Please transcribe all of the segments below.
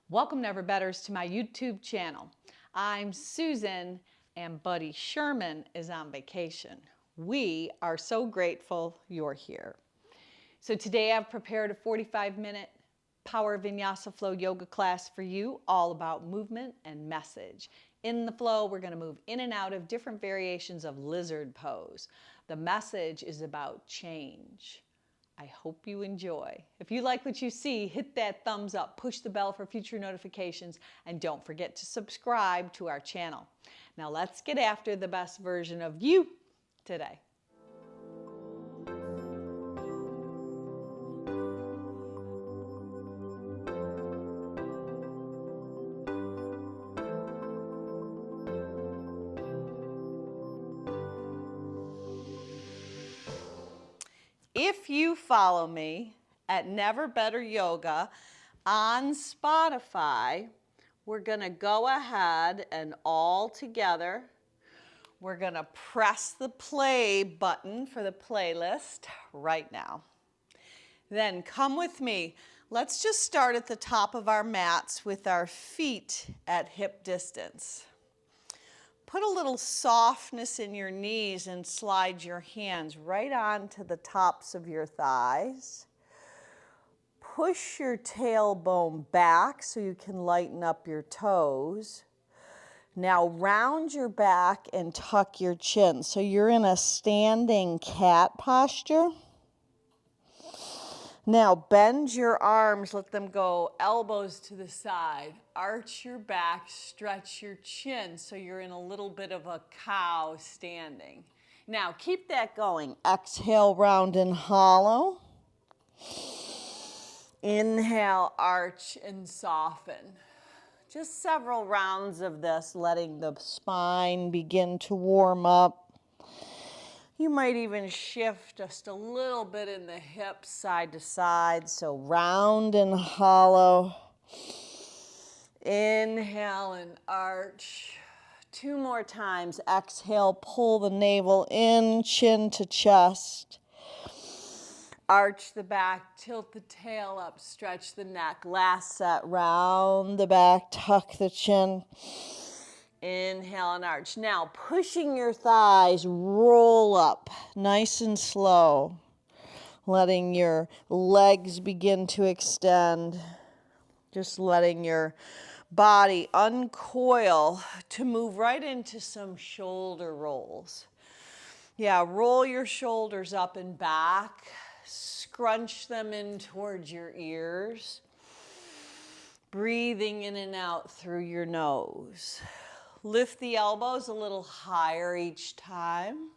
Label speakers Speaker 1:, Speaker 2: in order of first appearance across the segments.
Speaker 1: Welcome, Never Betters, to my YouTube channel. I'm Susan and Buddy Sherman is on vacation. We are so grateful you're here. So today I've prepared a 45-minute Power Vinyasa flow yoga class for you, all about movement and message. In the flow, we're going to move in and out of different variations of lizard pose. The message is about change. I hope you enjoy. If you like what you see, hit that thumbs up, push the bell for future notifications, and don't forget to subscribe to our channel. Now let's get after the best version of you today. If you follow me at Never Better Yoga on Spotify, we're going to go ahead and all together, we're going to press the play button for the playlist right now. Then come with me. Let's just start at the top of our mats with our feet at hip distance. Put a little softness in your knees and slide your hands right onto the tops of your thighs. Push your tailbone back so you can lighten up your toes. Now round your back and tuck your chin. So you're in a standing cat posture. Now bend your arms, let them go elbows to the side. Arch your back, stretch your chin so you're in a little bit of a cow standing. Now keep that going. Exhale, round and hollow. Inhale, arch and soften. Just several rounds of this, letting the spine begin to warm up. You might even shift just a little bit in the hips side to side. So round and hollow. Inhale and arch. 2 more times. Exhale, pull the navel in, chin to chest. Arch the back, tilt the tail up, stretch the neck. Last set, round the back, tuck the chin. Inhale and arch. Now pushing your thighs, roll up nice and slow. Letting your legs begin to extend. Just letting your body uncoil to move right into some shoulder rolls. Yeah, roll your shoulders up and back. Scrunch them in towards your ears. Breathing in and out through your nose. Lift the elbows a little higher each time.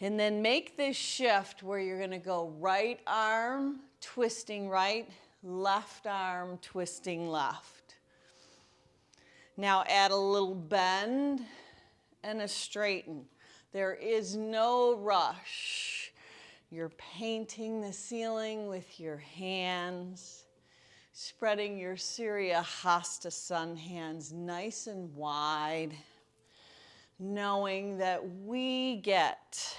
Speaker 1: And then make this shift where you're going to go right arm twisting right, left arm twisting left. Now add a little bend and a straighten. There is no rush. You're painting the ceiling with your hands. Spreading your Surya Hasta sun hands nice and wide, knowing that we get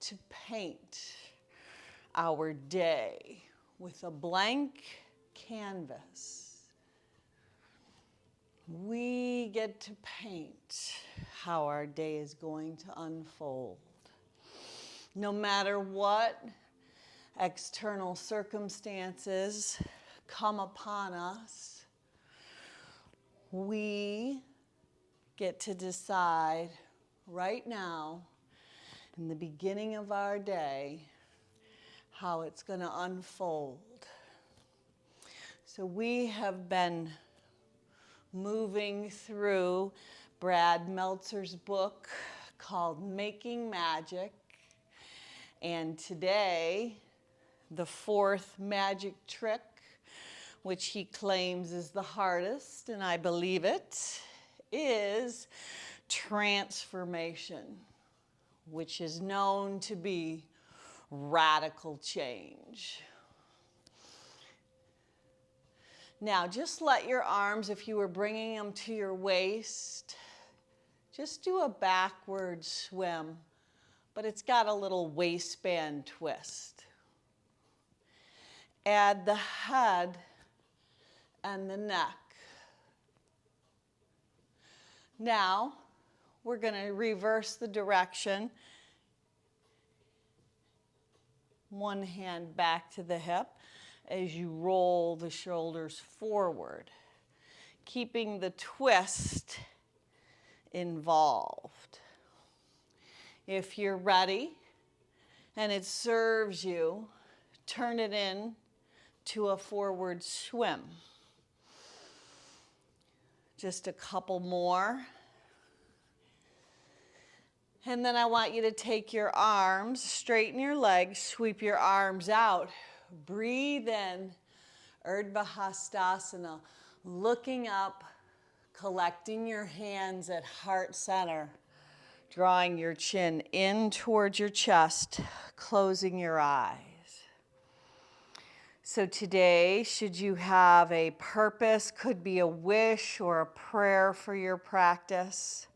Speaker 1: to paint our day with a blank canvas. We get to paint how our day is going to unfold. No matter what external circumstances come upon us, we get to decide right now, in the beginning of our day, how it's going to unfold. So we have been moving through Brad Meltzer's book called Making Magic, and today, the 4th magic trick, which he claims is the hardest, and I believe it, is transformation, which is known to be radical change. Now, just let your arms, if you were bringing them to your waist, just do a backward swim, but it's got a little waistband twist. Add the head and the neck. Now, we're going to reverse the direction. One hand back to the hip as you roll the shoulders forward, keeping the twist involved. If you're ready and it serves you, turn it in to a forward swim. Just a couple more. And then I want you to take your arms, straighten your legs, sweep your arms out. Breathe in, Urdhva Hastasana, looking up, collecting your hands at heart center, drawing your chin in towards your chest, closing your eyes. So today, should you have a purpose, could be a wish or a prayer for your practice,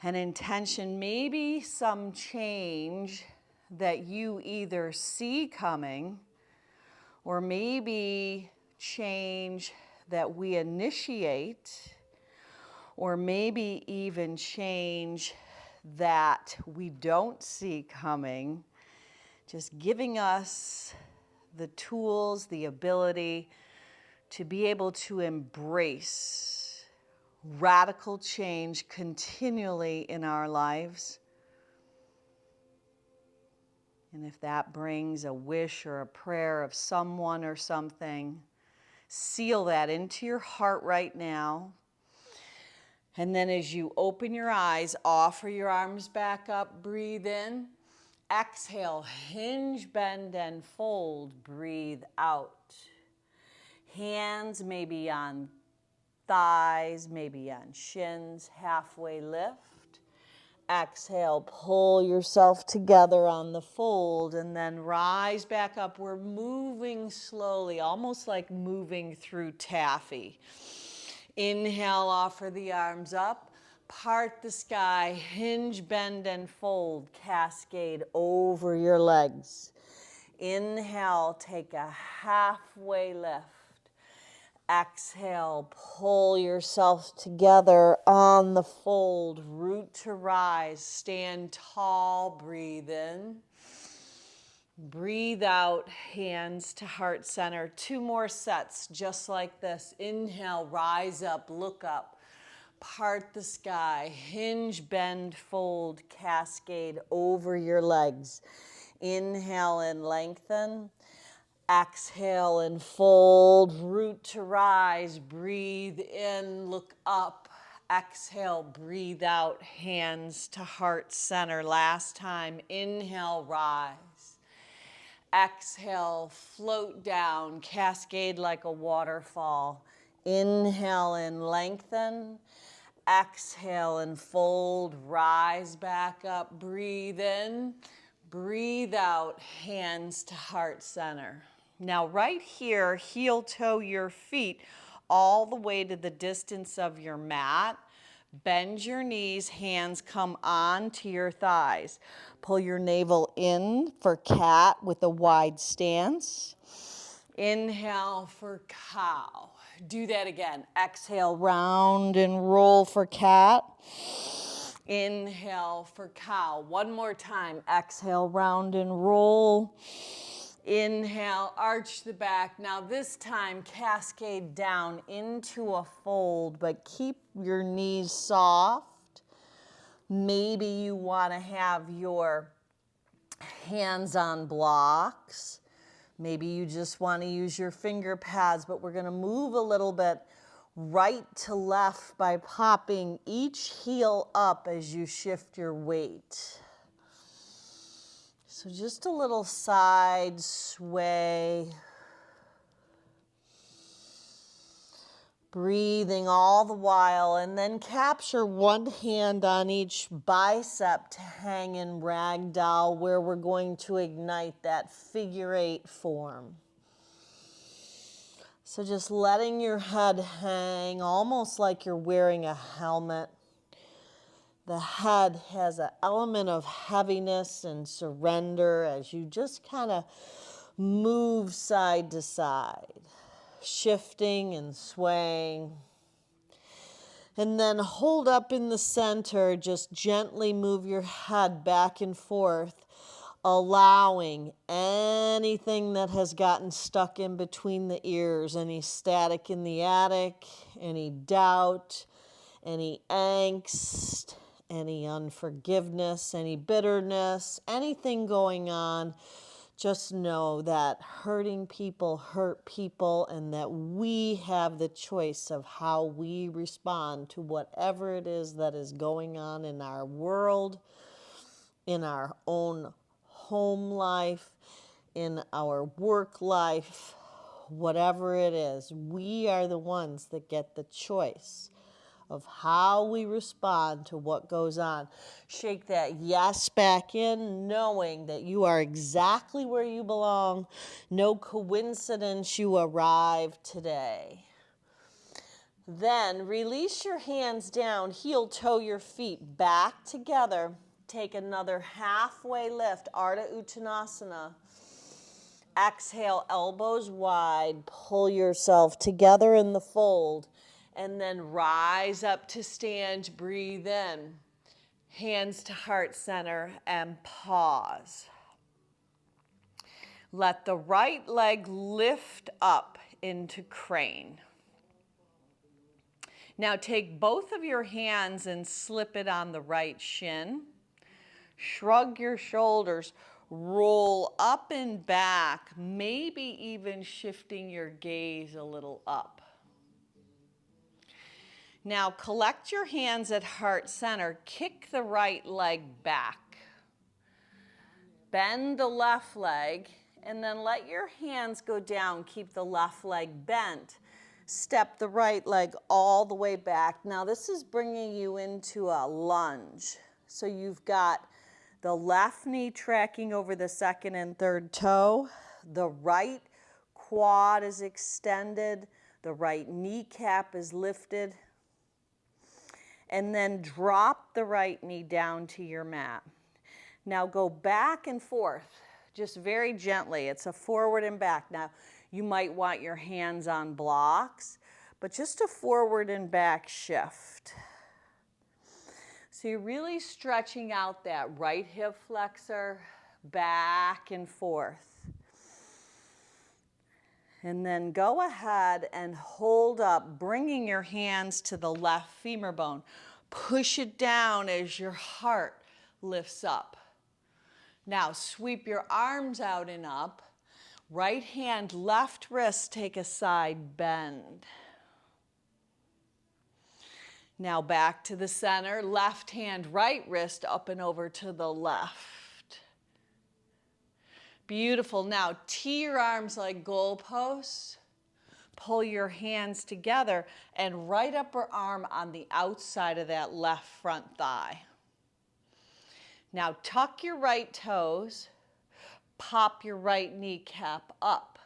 Speaker 1: an intention, maybe some change that you either see coming or maybe change that we initiate or maybe even change that we don't see coming, just giving us the tools, the ability to be able to embrace radical change continually in our lives. And if that brings a wish or a prayer of someone or something, seal that into your heart right now. And then as you open your eyes, offer your arms back up, breathe in. Exhale, hinge, bend, and fold. Breathe out. Hands maybe on thighs, maybe on shins, halfway lift. Exhale, pull yourself together on the fold and then rise back up. We're moving slowly, almost like moving through taffy. Inhale, offer the arms up, part the sky, hinge, bend, and fold, cascade over your legs. Inhale, take a halfway lift. Exhale, pull yourself together on the fold, root to rise, stand tall, breathe in. Breathe out, hands to heart center. 2 more sets just like this. Inhale, rise up, look up, part the sky, hinge, bend, fold, cascade over your legs. Inhale and lengthen. Exhale and fold, root to rise, breathe in, look up. Exhale, breathe out, hands to heart center. Last time, inhale, rise. Exhale, float down, cascade like a waterfall. Inhale and lengthen. Exhale and fold, rise back up, breathe in. Breathe out, hands to heart center. Now right here, heel toe your feet all the way to the distance of your mat. Bend your knees, hands come onto your thighs. Pull your navel in for cat with a wide stance. Inhale for cow. Do that again. Exhale, round and roll for cat. Inhale for cow. One more time. Exhale, round and roll. Inhale, arch the back. Now this time, cascade down into a fold, but keep your knees soft. Maybe you want to have your hands on blocks. Maybe you just want to use your finger pads, but we're going to move a little bit right to left by popping each heel up as you shift your weight. So just a little side sway. Breathing all the while, and then capture one hand on each bicep to hang in ragdoll, where we're going to ignite that figure 8 form. So just letting your head hang, almost like you're wearing a helmet. The head has an element of heaviness and surrender as you just kind of move side to side. shifting and swaying. And then hold up in the center, just gently move your head back and forth, allowing anything that has gotten stuck in between the ears, any static in the attic, any doubt, any angst, any unforgiveness, any bitterness, anything going on. Just know that hurting people hurt people, and that we have the choice of how we respond to whatever it is that is going on in our world, in our own home life, in our work life, whatever it is. We are the ones that get the choice of how we respond to what goes on. Shake that yes back in, knowing that you are exactly where you belong. No coincidence you arrived today. Then release your hands down, heel toe your feet back together. Take another halfway lift, Ardha Uttanasana. Exhale, elbows wide, pull yourself together in the fold, and then rise up to stand, breathe in. Hands to heart center and pause. Let the right leg lift up into crane. Now take both of your hands and slip it on the right shin. Shrug your shoulders, roll up and back, maybe even shifting your gaze a little up. Now collect your hands at heart center, kick the right leg back. Bend the left leg, and then let your hands go down, keep the left leg bent. Step the right leg all the way back. Now this is bringing you into a lunge. So you've got the left knee tracking over the second and third toe. The right quad is extended. The right kneecap is lifted. And then drop the right knee down to your mat. Now go back and forth, just very gently. It's a forward and back. Now you might want your hands on blocks, but just a forward and back shift. So you're really stretching out that right hip flexor back and forth. And then go ahead and hold up, bringing your hands to the left femur bone. Push it down as your heart lifts up. Now sweep your arms out and up. Right hand, left wrist, take a side bend. Now back to the center, left hand, right wrist up and over to the left. Beautiful. Now tee your arms like goalposts. Pull your hands together and right upper arm on the outside of that left front thigh. Now tuck your right toes, pop your right kneecap up.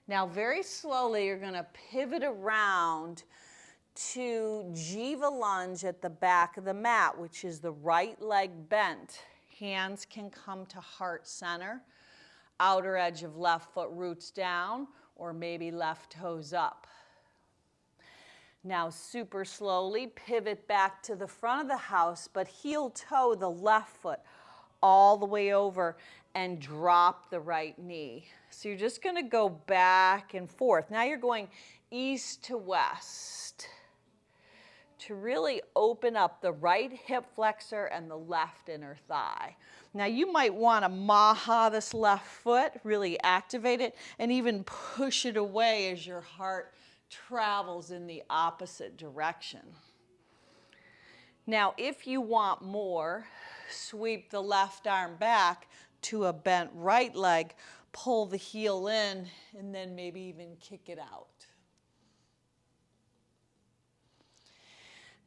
Speaker 1: Now very slowly you're going to pivot around to Jiva lunge at the back of the mat, which is the right leg bent. Hands can come to heart center, outer edge of left foot roots down, or maybe left toes up. Now super slowly pivot back to the front of the house, but heel toe the left foot all the way over and drop the right knee. So you're just going to go back and forth. Now you're going east to west to really open up the right hip flexor and the left inner thigh. Now you might want to maha this left foot, really activate it, and even push it away as your heart travels in the opposite direction. Now if you want more, sweep the left arm back to a bent right leg, pull the heel in, and then maybe even kick it out.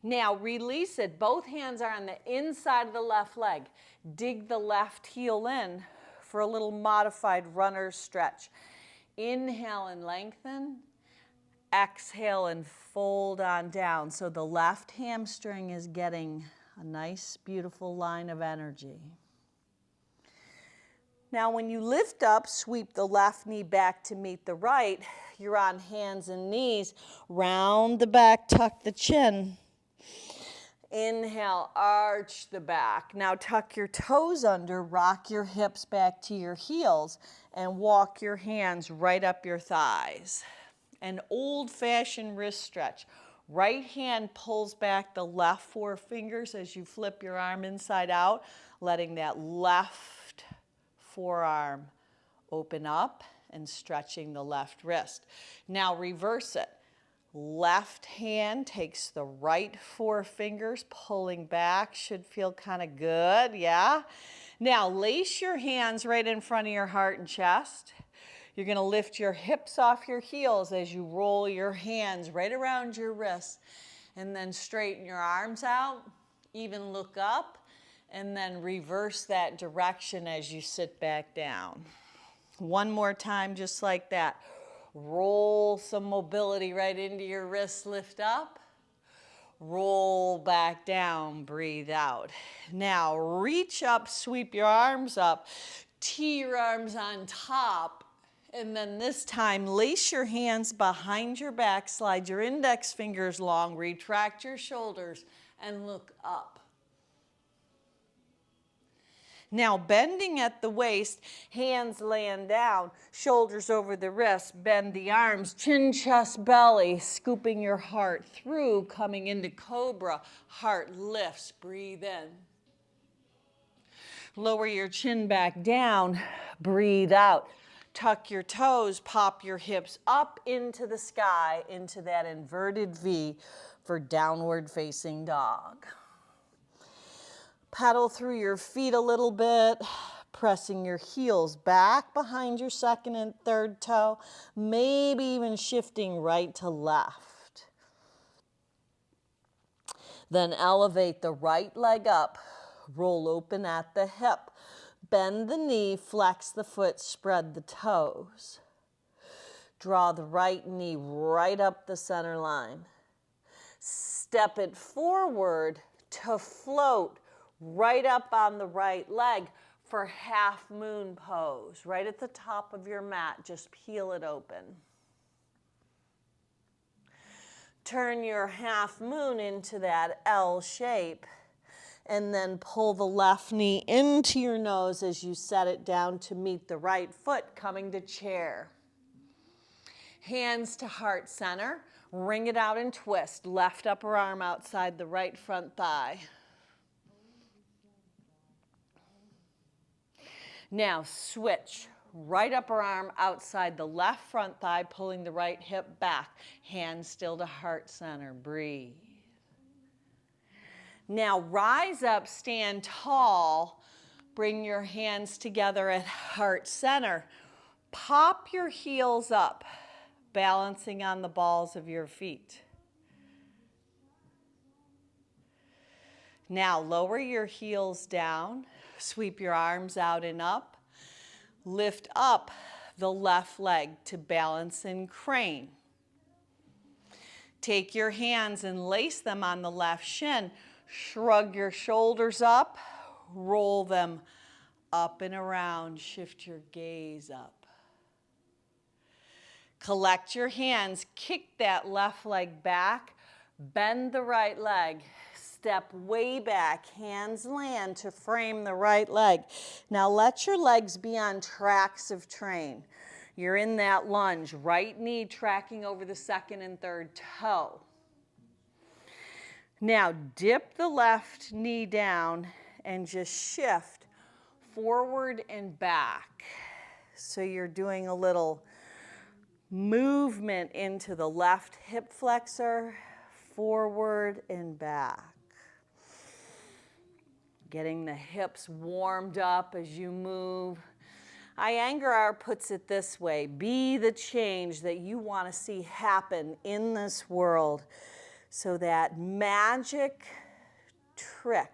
Speaker 1: Now release it. Both hands are on the inside of the left leg. Dig the left heel in for a little modified runner's stretch. Inhale and lengthen. Exhale and fold on down. So the left hamstring is getting a nice, beautiful line of energy. Now when you lift up, sweep the left knee back to meet the right. You're on hands and knees. Round the back, tuck the chin. Inhale, arch the back. Now tuck your toes under, rock your hips back to your heels, and walk your hands right up your thighs. An old-fashioned wrist stretch. Right hand pulls back the left four fingers as you flip your arm inside out, letting that left forearm open up and stretching the left wrist. Now reverse it. Left hand takes the right four fingers, pulling back. Should feel kind of good, yeah? Now lace your hands right in front of your heart and chest. You're going to lift your hips off your heels as you roll your hands right around your wrists, and then straighten your arms out, even look up, and then reverse that direction as you sit back down. One more time, just like that. Roll some mobility right into your wrists, lift up. Roll back down, breathe out. Now reach up, sweep your arms up, tee your arms on top, and then this time lace your hands behind your back, slide your index fingers long, retract your shoulders, and look up. Now bending at the waist, hands laying down, shoulders over the wrists, bend the arms, chin, chest, belly, scooping your heart through, coming into cobra, heart lifts, breathe in. Lower your chin back down, breathe out. Tuck your toes, pop your hips up into the sky, into that inverted V for downward facing dog. Pedal through your feet a little bit, pressing your heels back behind your second and third toe, maybe even shifting right to left. Then elevate the right leg up, roll open at the hip, bend the knee, flex the foot, spread the toes. Draw the right knee right up the center line. Step it forward to float right up on the right leg for half moon pose. Right at the top of your mat, just peel it open. Turn your half moon into that L shape, and then pull the left knee into your nose as you set it down to meet the right foot, coming to chair. Hands to heart center, wring it out and twist. Left upper arm outside the right front thigh. Now switch, right upper arm outside the left front thigh, pulling the right hip back. Hands still to heart center, breathe. Now rise up, stand tall, bring your hands together at heart center. Pop your heels up, balancing on the balls of your feet. Now lower your heels down, sweep your arms out and up. Lift up the left leg to balance in crane. Take your hands and lace them on the left shin. Shrug your shoulders up, roll them up and around, shift your gaze up. Collect your hands, kick that left leg back, bend the right leg, step way back, hands land to frame the right leg. Now let your legs be on tracks of train. You're in that lunge, right knee tracking over the second and third toe. Now dip the left knee down and just shift forward and back. So you're doing a little movement into the left hip flexor, forward and back. Getting the hips warmed up as you move. Iyengar puts it this way: be the change that you want to see happen in this world. So that magic trick,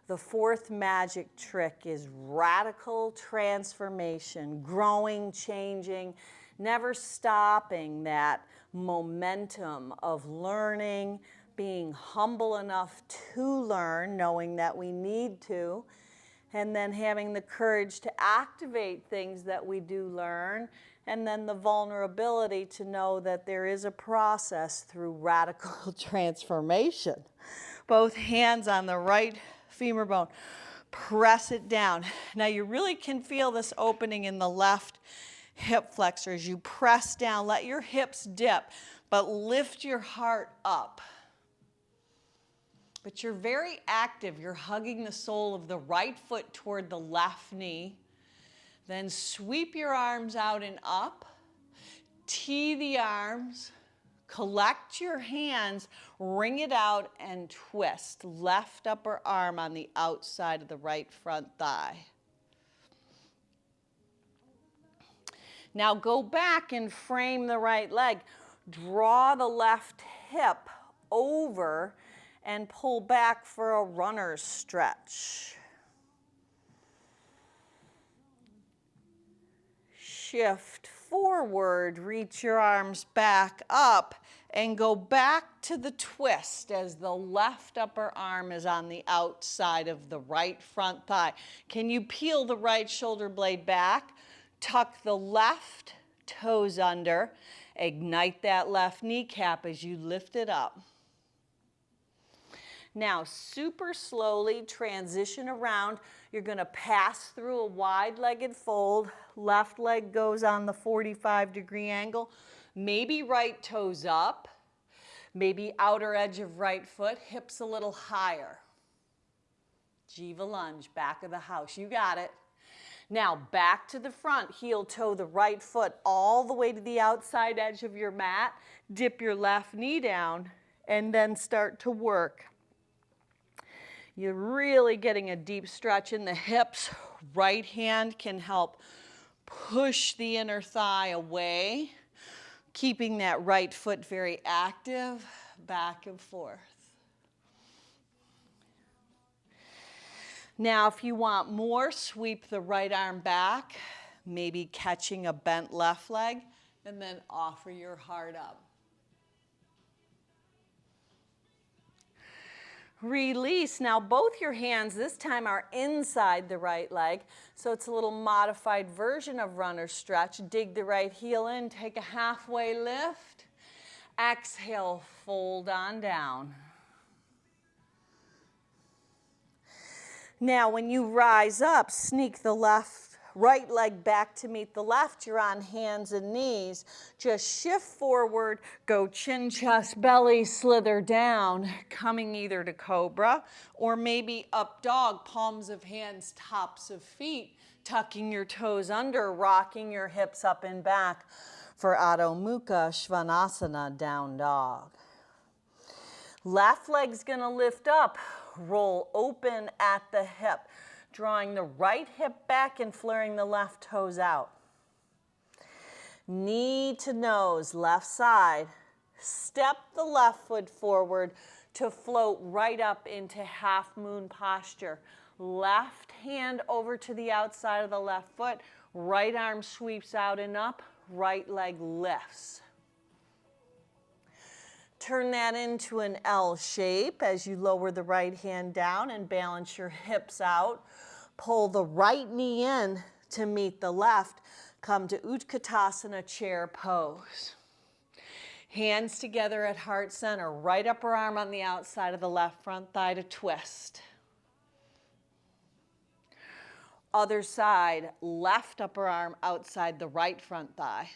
Speaker 1: the fourth magic trick, is radical transformation, growing, changing, never stopping that momentum of learning, being humble enough to learn, knowing that we need to, And then having the courage to activate things that we do learn, and then the vulnerability to know that there is a process through radical transformation. Both hands on the right femur bone. Press it down. Now you really can feel this opening in the left hip flexor as you press down. Let your hips dip, but lift your heart up. But you're very active. You're hugging the sole of the right foot toward the left knee. Then sweep your arms out and up. Tee the arms. Collect your hands. Wring it out and twist. Left upper arm on the outside of the right front thigh. Now go back and frame the right leg. Draw the left hip over and pull back for a runner's stretch. Shift forward, reach your arms back up, and go back to the twist as the left upper arm is on the outside of the right front thigh. Can you peel the right shoulder blade back? Tuck the left toes under. Ignite that left kneecap as you lift it up. Now, super slowly transition around. You're going to pass through a wide-legged fold. Left leg goes on the 45-degree angle. Maybe right toes up. Maybe outer edge of right foot. Hips a little higher. Jiva lunge, back of the house. You got it. Now, back to the front. Heel toe the right foot all the way to the outside edge of your mat. Dip your left knee down and then start to work. You're really getting a deep stretch in the hips. Right hand can help push the inner thigh away, keeping that right foot very active, back and forth. Now, if you want more, sweep the right arm back, maybe catching a bent left leg, and then offer your heart up. Release. Now both your hands this time are inside the right leg, so it's a little modified version of runner stretch. Dig the right heel in, take a halfway lift. Exhale, fold on down. Now when you rise up, sneak the right leg back to meet the left. You're on hands and knees. Just shift forward, go chin, chest, belly, slither down, coming either to cobra or maybe up dog, palms of hands, tops of feet, tucking your toes under, rocking your hips up and back for Adho Mukha Svanasana, down dog. Left leg's gonna lift up, roll open at the hip. Drawing the right hip back and flaring the left toes out. Knee to nose, left side. Step the left foot forward to float right up into half moon posture. Left hand over to the outside of the left foot. Right arm sweeps out and up. Right leg lifts. Turn that into an L shape as you lower the right hand down and balance your hips out. Pull the right knee in to meet the left. Come to Utkatasana, chair pose. Hands together at heart center. Right upper arm on the outside of the left front thigh to twist. Other side, left upper arm outside the right front thigh.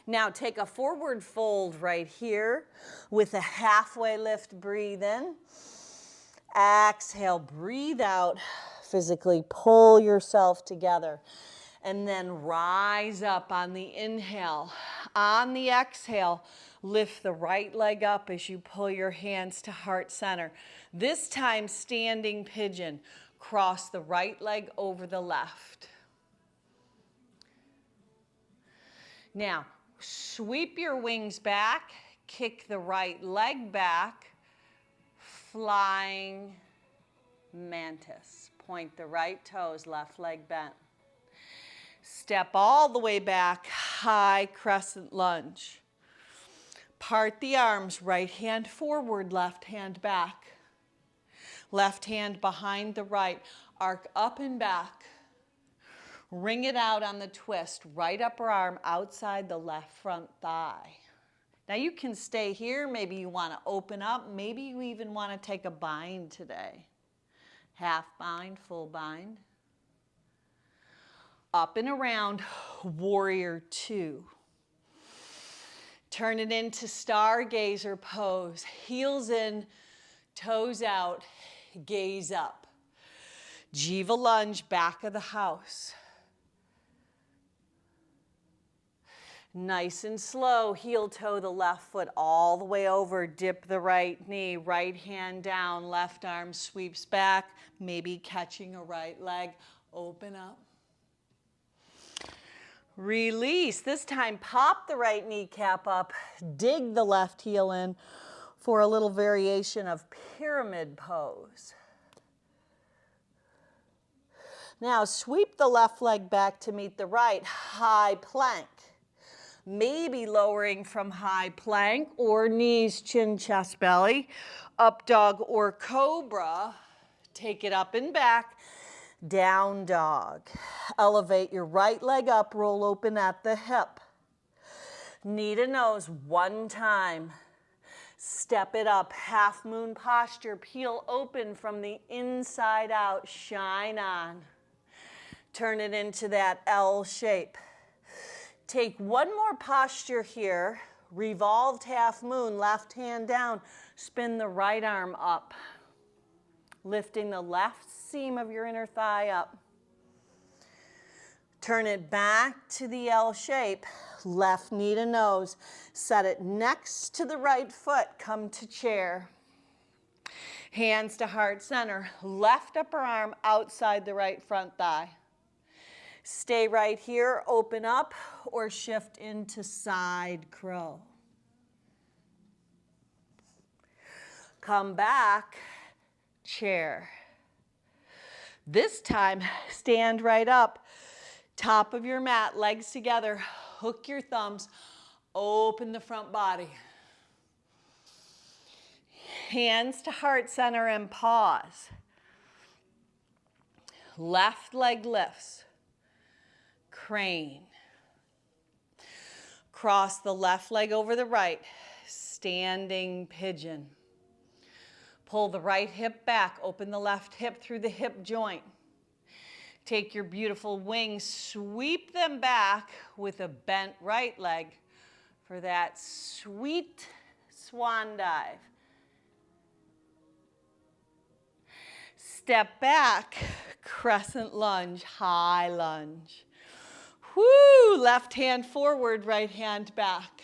Speaker 1: Now take a forward fold right here with a halfway lift, breathe in. Exhale, breathe out, physically pull yourself together. And then rise up on the inhale. On the exhale, lift the right leg up as you pull your hands to heart center. This time, standing pigeon. Cross the right leg over the left. Now, sweep your wings back, kick the right leg back, flying mantis. Point the right toes, left leg bent. Step all the way back, high crescent lunge. Part the arms, right hand forward, left hand back. Left hand behind the right. Arc up and back. Ring it out on the twist. Right upper arm outside the left front thigh. Now you can stay here. Maybe you want to open up. Maybe you even want to take a bind today. Half bind, full bind. Up and around, warrior two. Turn it into stargazer pose. Heels in, toes out, gaze up. Jiva lunge, back of the house. Nice and slow, heel toe the left foot all the way over, dip the right knee, right hand down, left arm sweeps back, maybe catching a right leg, open up. Release, this time pop the right kneecap up, dig the left heel in for a little variation of pyramid pose. Now sweep the left leg back to meet the right, high plank. Maybe lowering from high plank or knees, chin, chest, belly, up dog or cobra. Take it up and back, down dog. Elevate your right leg up, roll open at the hip. Knee to nose one time. Step it up, half moon posture, peel open from the inside out, shine on. Turn it into that L shape. Take one more posture here, revolved half moon, left hand down, spin the right arm up, lifting the left seam of your inner thigh up. Turn it back to the L shape, left knee to nose, set it next to the right foot, come to chair. Hands to heart center, left upper arm outside the right front thigh. Stay right here, open up, or shift into side crow. Come back, chair. This time, stand right up, top of your mat, legs together, hook your thumbs, open the front body. Hands to heart center and pause. Left leg lifts. Crane. Cross the left leg over the right, standing pigeon. Pull the right hip back, open the left hip through the hip joint. Take your beautiful wings, sweep them back with a bent right leg for that sweet swan dive. Step back, crescent lunge, high lunge. Woo! Left hand forward, right hand back.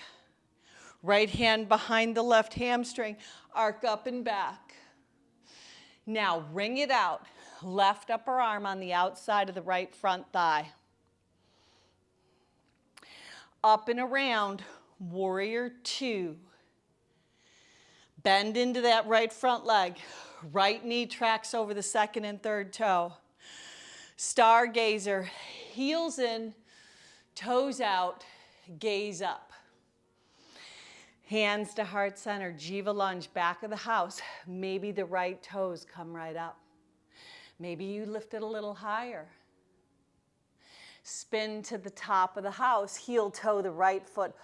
Speaker 1: Right hand behind the left hamstring, arc up and back. Now ring it out. Left upper arm on the outside of the right front thigh. Up and around, warrior two. Bend into that right front leg. Right knee tracks over the second and third toe. Stargazer, heels in, toes out, gaze up. Hands to heart center, Jiva lunge, back of the house. Maybe the right toes come right up. Maybe you lift it a little higher. Spin to the top of the house, heel toe the right foot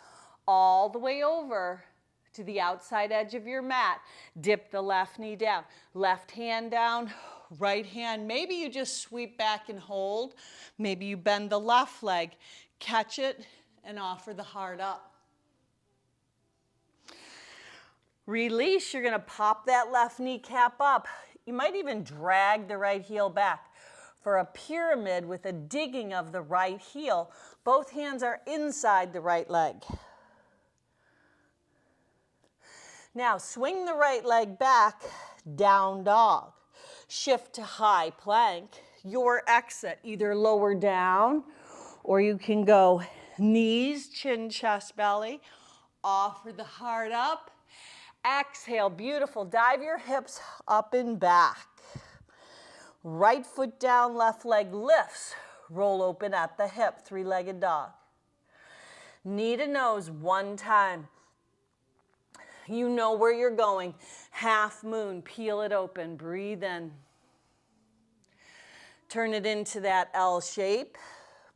Speaker 1: all the way over to the outside edge of your mat. Dip the left knee down. Left hand down, right hand. Maybe you just sweep back and hold. Maybe you bend the left leg. Catch it and offer the heart up. Release, you're gonna pop that left kneecap up. You might even drag the right heel back for a pyramid with a digging of the right heel. Both hands are inside the right leg. Now swing the right leg back, down dog. Shift to high plank. Your exit, either lower down or you can go knees, chin, chest, belly. Offer the heart up. Exhale, beautiful. Dive your hips up and back. Right foot down, left leg lifts. Roll open at the hip, three-legged dog. Knee to nose one time. You know where you're going. Half moon, peel it open, breathe in. Turn it into that L shape,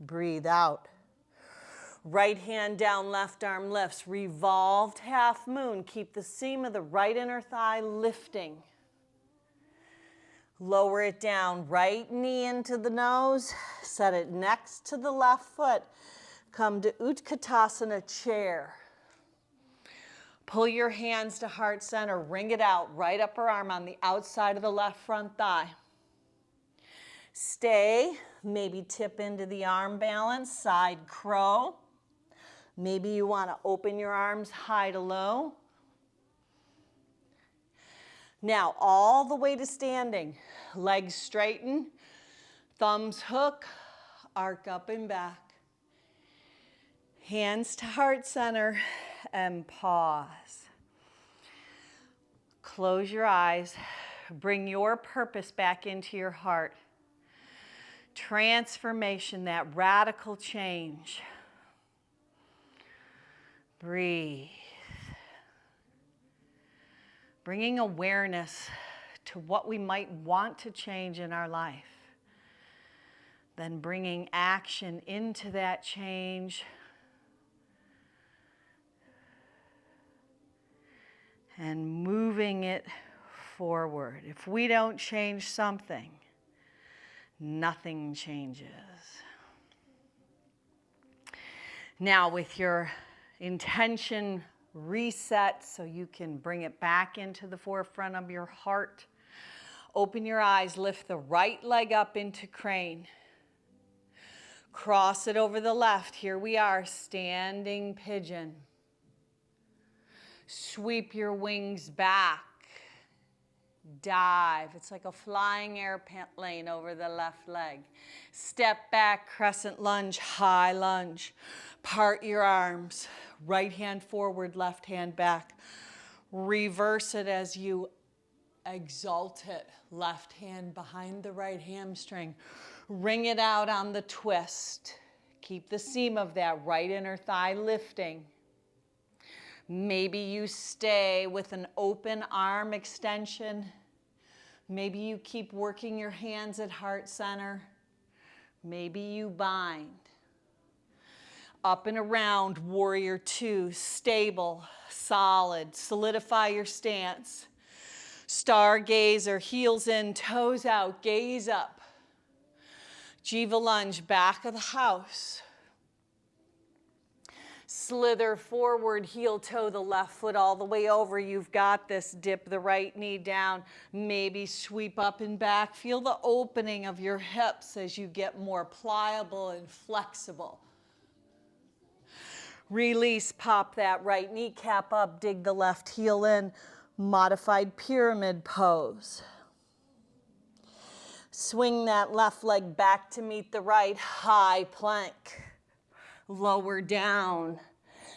Speaker 1: breathe out. Right hand down, left arm lifts, revolved half moon. Keep the seam of the right inner thigh lifting. Lower it down, right knee into the nose, set it next to the left foot. Come to Utkatasana, chair. Pull your hands to heart center, ring it out, right upper arm on the outside of the left front thigh. Stay, maybe tip into the arm balance, side crow. Maybe you want to open your arms high to low. Now, all the way to standing. Legs straighten, thumbs hook, arc up and back. Hands to heart center and pause. Close your eyes. Bring your purpose back into your heart. Transformation, that radical change. Breathe. Bringing awareness to what we might want to change in our life. Then bringing action into that change. And moving it forward. If we don't change something, nothing changes. Now, with your intention reset so you can bring it back into the forefront of your heart, open your eyes, lift the right leg up into crane. Cross it over the left. Here we are, standing pigeon. Sweep your wings back. Dive. It's like a flying airplane over the left leg. Step back, crescent lunge, high lunge. Part your arms. Right hand forward, left hand back. Reverse it as you exalt it. Left hand behind the right hamstring. Ring it out on the twist. Keep the seam of that right inner thigh lifting. Maybe you stay with an open arm extension. Maybe you keep working your hands at heart center. Maybe you bind. Up and around, warrior two, stable, solid. Solidify your stance. Stargazer, heels in, toes out, gaze up. Jiva lunge, back of the house. Slither forward, heel toe the left foot all the way over. You've got this. Dip the right knee down. Maybe sweep up and back. Feel the opening of your hips as you get more pliable and flexible. Release, pop that right kneecap up, dig the left heel in. Modified pyramid pose. Swing that left leg back to meet the right, high plank. Lower down,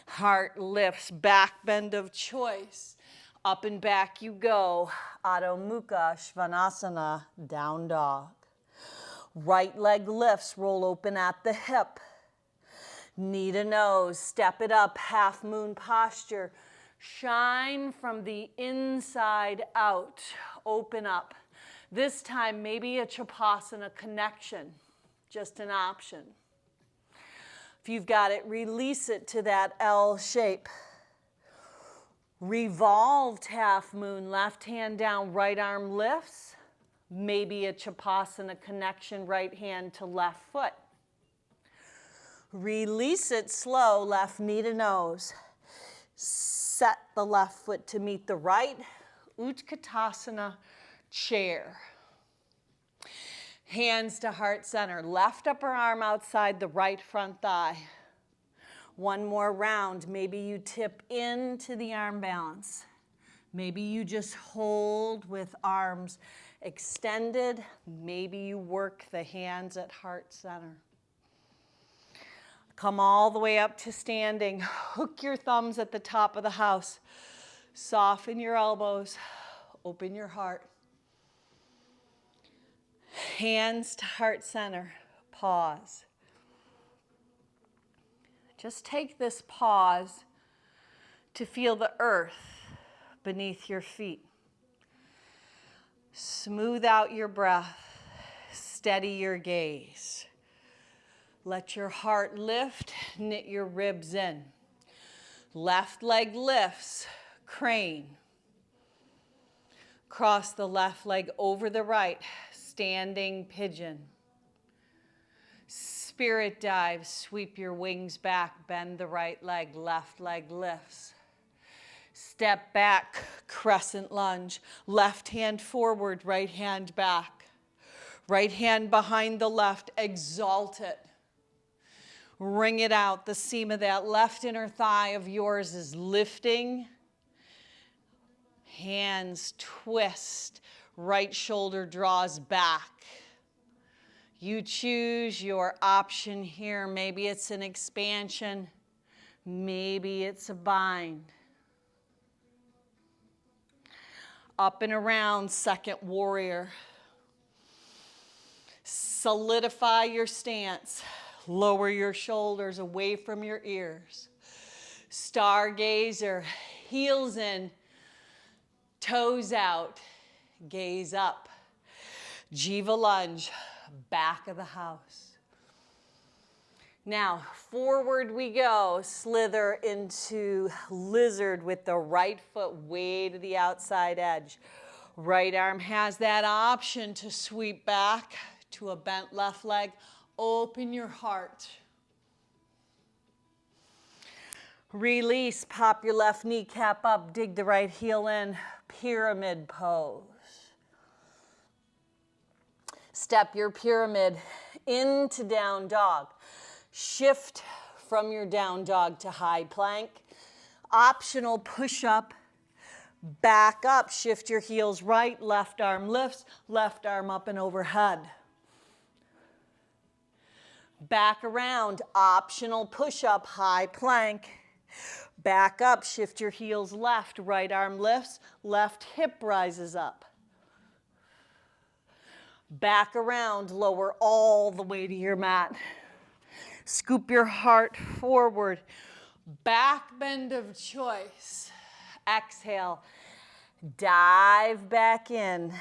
Speaker 1: heart lifts, back bend of choice. Up and back you go. Adho Mukha Svanasana, down dog. Right leg lifts, roll open at the hip. Knee to nose, step it up, half moon posture. Shine from the inside out, open up. This time maybe a Chapasana connection, just an option. If you've got it, release it to that L shape. Revolved half moon, left hand down, right arm lifts. Maybe a Chapasana connection, right hand to left foot. Release it slow, left knee to nose. Set the left foot to meet the right. Utkatasana, chair. Hands to heart center. Left upper arm outside the right front thigh. One more round. Maybe you tip into the arm balance. Maybe you just hold with arms extended. Maybe you work the hands at heart center. Come all the way up to standing. Hook your thumbs at the top of the house. Soften your elbows. Open your heart. Hands to heart center. Pause. Just take this pause to feel the earth beneath your feet. Smooth out your breath. Steady your gaze. Let your heart lift, knit your ribs in. Left leg lifts, crane. Cross the left leg over the right, standing pigeon. Spirit dive, sweep your wings back, bend the right leg, left leg lifts. Step back, crescent lunge, left hand forward, right hand back. Right hand behind the left, exalt it. Wring it out. The seam of that left inner thigh of yours is lifting. Hands twist, right shoulder draws back. You choose your option here. Maybe it's an expansion, maybe it's a bind. Up and around, second warrior. Solidify your stance. Lower your shoulders away from your ears. Stargazer, heels in, toes out, gaze up. Jiva lunge, back of the house. Now, forward we go. Slither into lizard with the right foot way to the outside edge. Right arm has that option to sweep back to a bent left leg. Open your heart. Release, pop your left kneecap up, dig the right heel in, pyramid pose. Step your pyramid into down dog. Shift from your down dog to high plank. Optional push-up, back up, shift your heels right, left arm lifts, left arm up and overhead. Back around, optional push-up, high plank. Back up, shift your heels left, right arm lifts, left hip rises up. Back around, lower all the way to your mat. Scoop your heart forward. Back bend of choice. Exhale, dive back in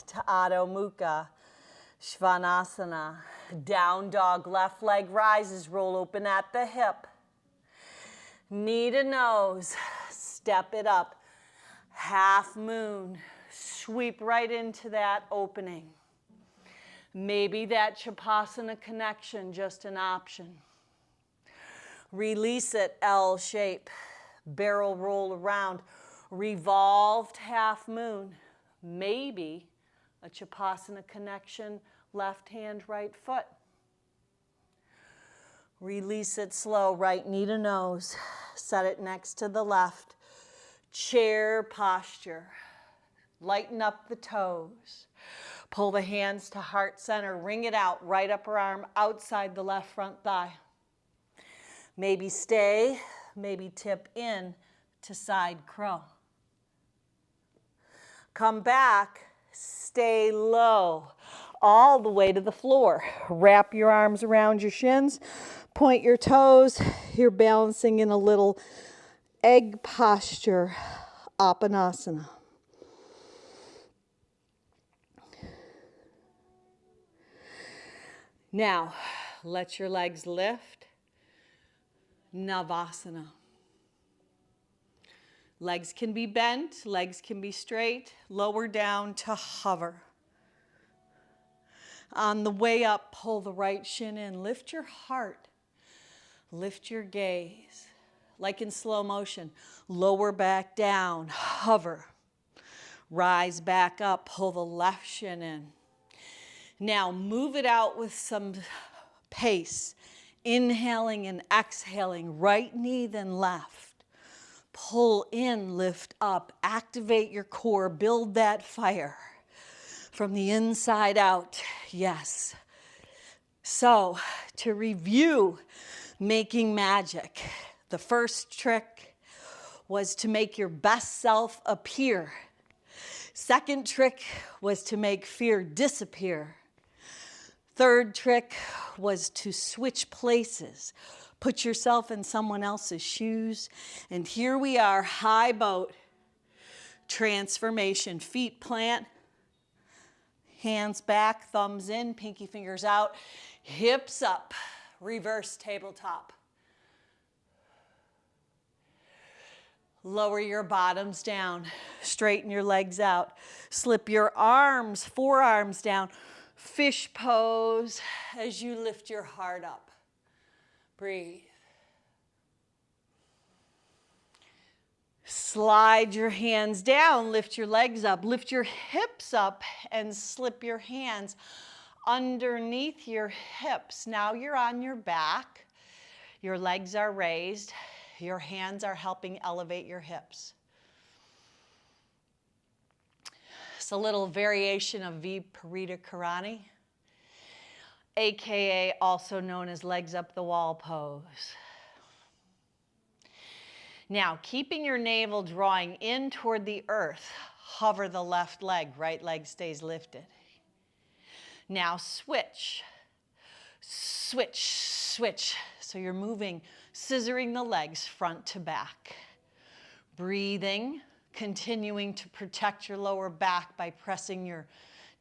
Speaker 1: to Adho Mukha Svanasana. Down dog, left leg rises, roll open at the hip. Knee to nose, step it up. Half moon, sweep right into that opening. Maybe that Chapasana connection, just an option. Release it, L shape. Barrel roll around. Revolved half moon. Maybe a Chapasana connection, left hand, right foot. Release it slow, right knee to nose. Set it next to the left. Chair posture. Lighten up the toes. Pull the hands to heart center. Wring it out, right upper arm outside the left front thigh. Maybe stay, maybe tip in to side crow. Come back, stay low, all the way to the floor. Wrap your arms around your shins, point your toes. You're balancing in a little egg posture, Apanasana. Now, let your legs lift. Navasana. Legs can be bent, legs can be straight. Lower down to hover. On the way up, pull the right shin in. Lift your heart. Lift your gaze. Like in slow motion. Lower back down. Hover. Rise back up. Pull the left shin in. Now move it out with some pace. Inhaling and exhaling. Right knee, then left. Pull in, lift up. Activate your core. Build that fire. From the inside out, yes. So, to review making magic, the first trick was to make your best self appear. Second trick was to make fear disappear. Third trick was to switch places. Put yourself in someone else's shoes. And here we are, high boat, Transformation. Feet plant, hands back, thumbs in, pinky fingers out, hips up. Reverse tabletop. Lower your bottoms down. Straighten your legs out. Slip your arms, forearms down. Fish pose as you lift your heart up. Breathe. Slide your hands down, lift your legs up, lift your hips up, and slip your hands underneath your hips. Now you're on your back. Your legs are raised. Your hands are helping elevate your hips. It's a little variation of Viparita Karani, aka also known as legs up the wall pose. Now, keeping your navel drawing in toward the earth, hover the left leg, right leg stays lifted. Now switch, switch, switch. So you're moving, scissoring the legs front to back. Breathing, continuing to protect your lower back by pressing your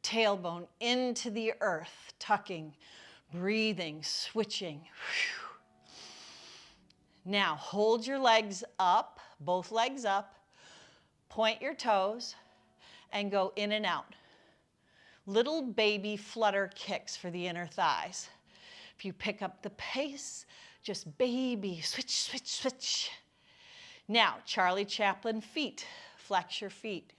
Speaker 1: tailbone into the earth, tucking, breathing, switching. Now hold your legs up, both legs up, point your toes, and go in and out. Little baby flutter kicks for the inner thighs. If you pick up the pace, just baby, switch, switch, switch. Now, Charlie Chaplin feet, flex your feet.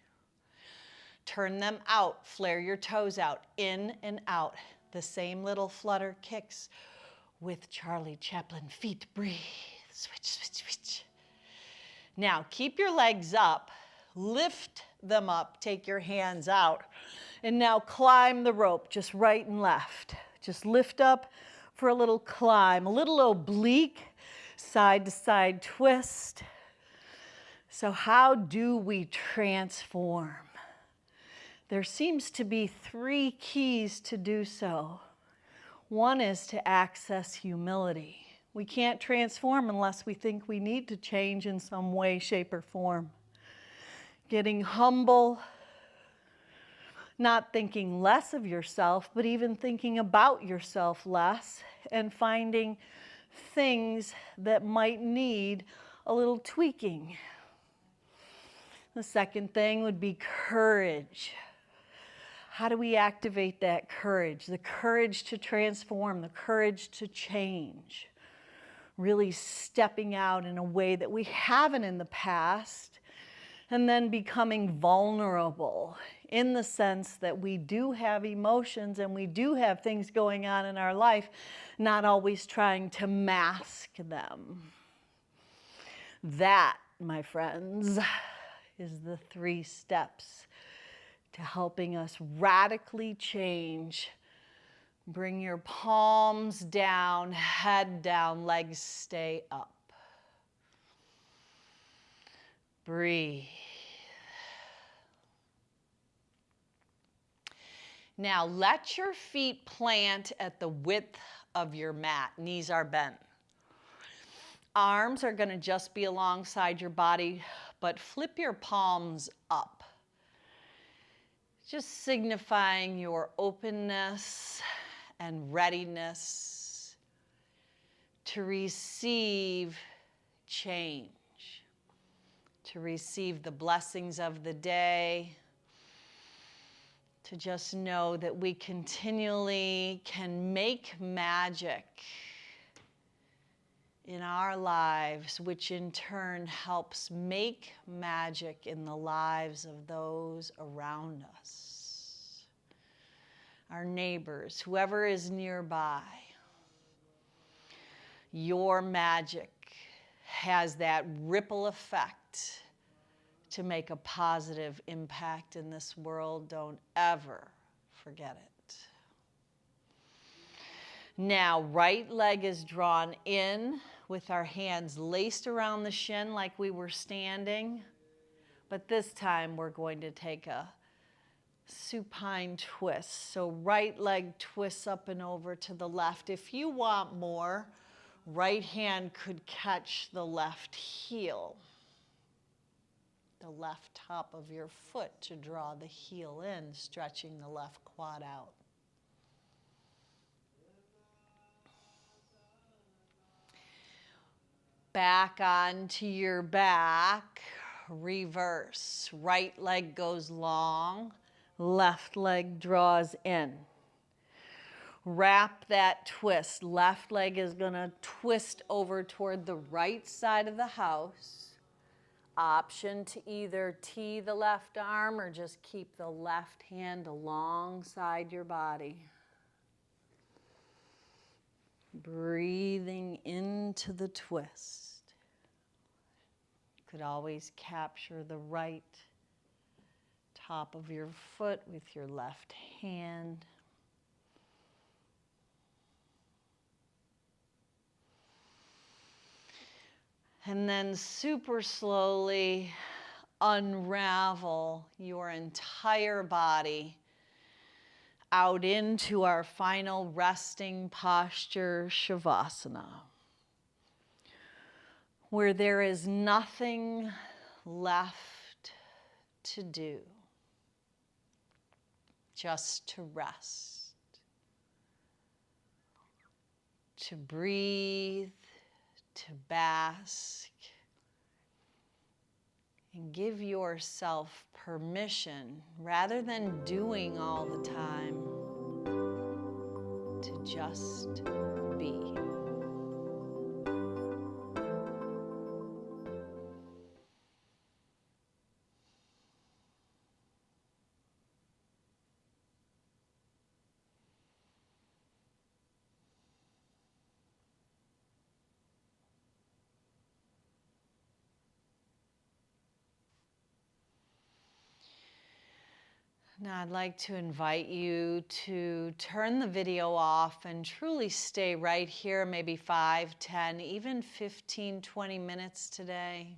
Speaker 1: Turn them out, flare your toes out, in and out. The same little flutter kicks with Charlie Chaplin feet. Breathe, switch, switch, switch. Now, keep your legs up, lift them up, take your hands out, and now climb the rope, just right and left. Just lift up for a little climb, a little oblique, side to side twist. So how do we transform? There seems to be 3 keys to do so. One is to access humility. We can't transform unless we think we need to change in some way, shape, or form. Getting humble, not thinking less of yourself, but even thinking about yourself less, and finding things that might need a little tweaking. The second thing would be courage. How do we activate that courage? The courage to transform, the courage to change. Really stepping out in a way that we haven't in the past, and then becoming vulnerable in the sense that we do have emotions and we do have things going on in our life, not always trying to mask them. That, my friends, is the 3 steps to helping us radically change. Bring your palms down, head down, legs stay up. Breathe. Now let your feet plant at the width of your mat. Knees are bent. Arms are going to just be alongside your body, but flip your palms up. Just signifying your openness and readiness to receive change, to receive the blessings of the day, to just know that we continually can make magic in our lives, which in turn helps make magic in the lives of those around us, our neighbors, whoever is nearby. Your magic has that ripple effect to make a positive impact in this world. Don't ever forget it. Now, right leg is drawn in with our hands laced around the shin like we were standing. But this time we're going to take a supine twist. So right leg twists up and over to the left. If you want more, right hand could catch the left heel. the left top of your foot to draw the heel in, stretching the left quad out. Back onto your back, reverse. Right leg goes long, left leg draws in. Wrap that twist. Left leg is going to twist over toward the right side of the house. Option to either tee the left arm or just keep the left hand alongside your body. Breathing into the twist. You could always capture the right top of your foot with your left hand. And then super slowly unravel your entire body out into our final resting posture, Shavasana, where there is nothing left to do, just to rest, to breathe, to bask, and give yourself permission, rather than doing all the time, to just be. Now I'd like to invite you to turn the video off and truly stay right here, maybe 5, 10, even 15, 20 minutes today,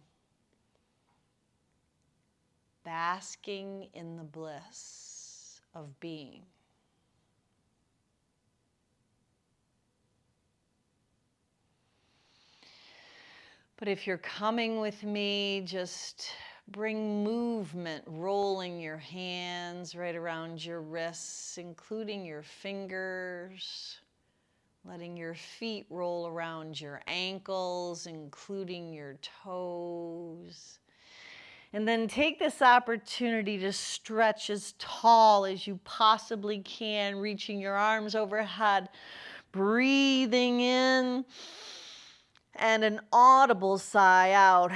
Speaker 1: basking in the bliss of being. But if you're coming with me, just bring movement, rolling your hands right around your wrists, including your fingers, letting your feet roll around your ankles, including your toes. And then take this opportunity to stretch as tall as you possibly can, reaching your arms overhead, breathing in, and an audible sigh out.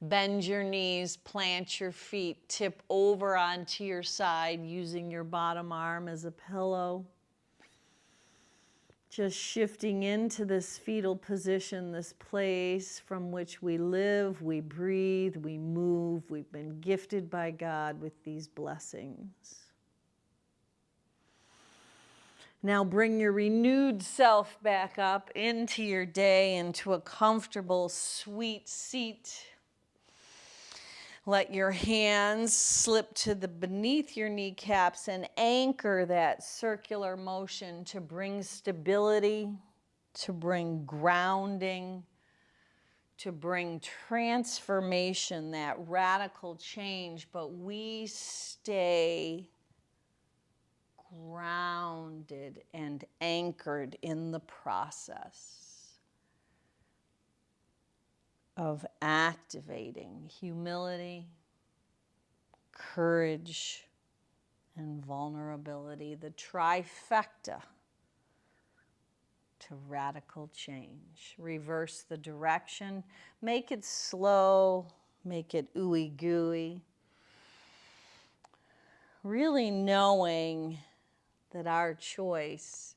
Speaker 1: Bend your knees, plant your feet, tip over onto your side using your bottom arm as a pillow. Just shifting into this fetal position, this place from which we live, we breathe, we move. We've been gifted by God with these blessings. Now bring your renewed self back up into your day, into a comfortable, sweet seat. Let your hands slip to the beneath your kneecaps and anchor that circular motion to bring stability, to bring grounding, to bring transformation, that radical change, but we stay grounded and anchored in the process of activating humility, courage, and vulnerability, the trifecta to radical change. Reverse the direction, make it slow, make it ooey gooey. Really knowing that our choice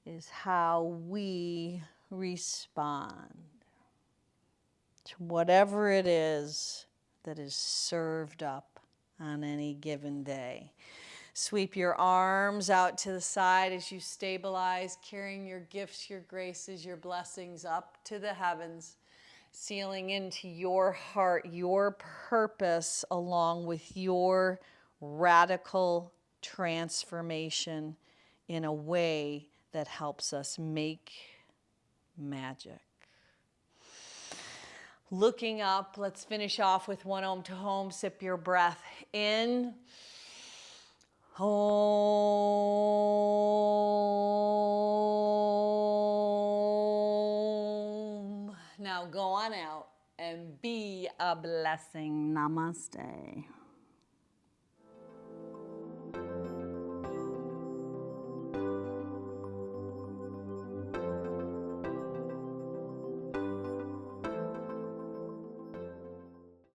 Speaker 1: is how we respond to whatever it is that is served up on any given day. Sweep your arms out to the side as you stabilize, carrying your gifts, your graces, your blessings up to the heavens, sealing into your heart, your purpose, along with your radical transformation in a way that helps us make magic. Looking up, let's finish off with one Om to Home. Sip your breath in. Om. Now go on out and be a blessing. Namaste.